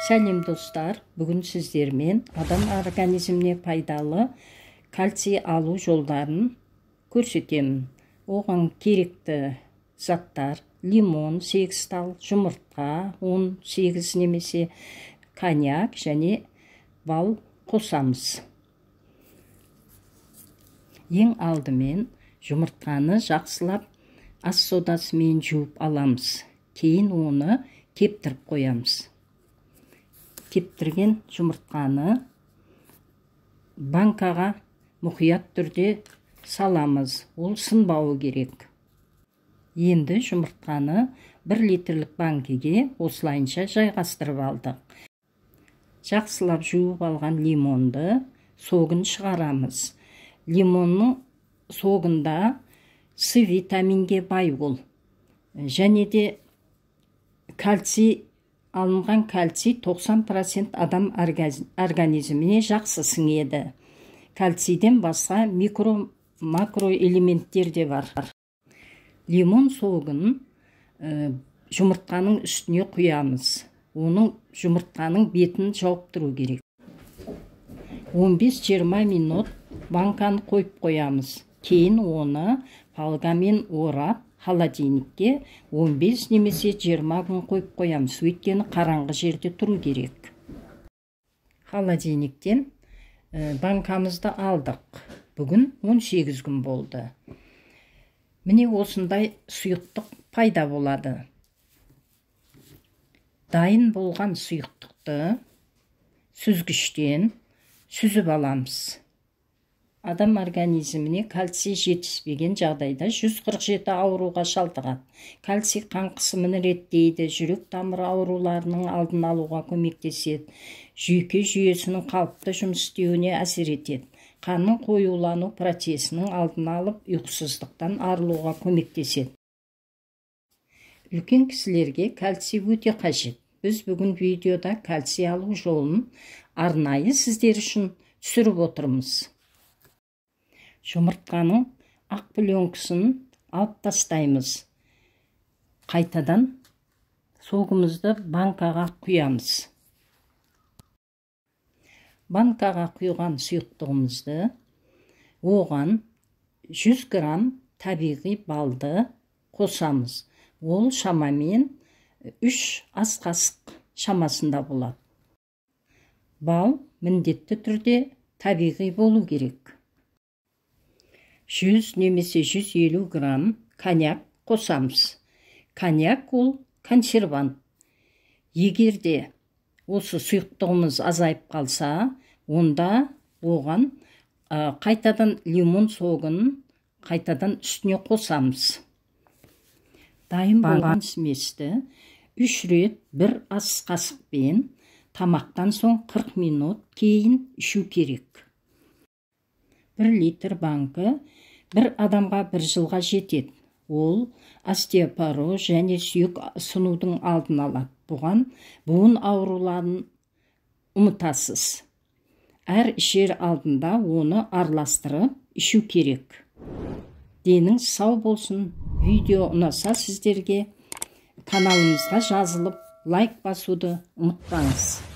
Сәлем достар, бүгін сіздермен адам организміне пайдалы кальций алу жолдарын көрсетемін. Оған керекті заттар: лимон 8 тал, жұмыртқа 18 немесе коньяк және бал қосамыз. Ең алдымен жұмыртқаны жақсылап ас содасымен жуып аламыз. Кейін оны кептіріп қоямыз. Кептірген жұмыртқаны банкаға мұқият түрде саламыз. Ол сынбауы керек. Енді жұмыртқаны 1 литрлік банкеге осылайынша жайғастырып алдық. Жақсылап жуып алған лимонды согын шығарамыз. Лимонның согында С витаминге бай ол. Және де кальций, алынған кальций 90% адам организміне жақсы сіңеді. Кальцийден басқа макро элементтер де бар. Лимон согын жұмыртқаның үстіне құямыз. Оның жұмыртқаның бетін жауып тұру керек. 15-20 минут банканы қойып қоямыз. Кейін оны фольгамен орап, холодильникке 15 немесе 20 күн қойып қоямыз. Өйткені қараңғы жерде тұру керек. Холодильниктен банкамызды алдық. Бүгін 18 күн болды. Міне осындай сұйықтық пайда болады. Дайын болған сұйықтықты сүзгіштен сүзіп аламыз. Адам организміне кальций жетіспеген жағдайда 147 ауруға шалдығады. Кальций қан қысымын реттейді, жүрек тамыры ауруларының алдын алуға көмектеседі, жүйке жүйесінің қалыпты жұмыс істеуіне әсер етеді. Қанның қоюлану процесінің алдын алып, ұйқысыздықтан арылуға көмектеседі. Үлкен кісілерге кальций өте қажет. Біз бүгін видеода кальций алу жолын арнайы сіздер үшін түсіріп отырмыз. Жұмыртқаның ақ пленкасын алып тастаймыз. Қайтадан согымызды банкаға құямыз. Банкаға құйған сұйықтығымызды оған 100 грамм табиғи балды қосамыз. Ол шамамен 3 ас қасық шамасында болады. Бал міндетті түрде табиғи болу керек. 100 немесе 150 грамм коньяк қосамыз. Коньяк ол консервант. Егерде осы сұйықтығымыз азайып қалса, онда оған қайтадан лимон согын қайтадан үстіне қосамыз. Дайын болған сместі 3 рет 1 ас қасықпен тамақтан соң 40 минут кейін ішу керек. 1 литр банкі бір адамға 1 жылға жетеді. Ол остеопороз және сүйек сынудың алдын алады. Бұған буын ауруларын ұмытасыз. Әр ішер алдында оны араластырып ішу керек. Деніңіз сау болсын. Видео ұнаса сіздерге каналымызға жазылып, лайк басуды ұмытпаңыз.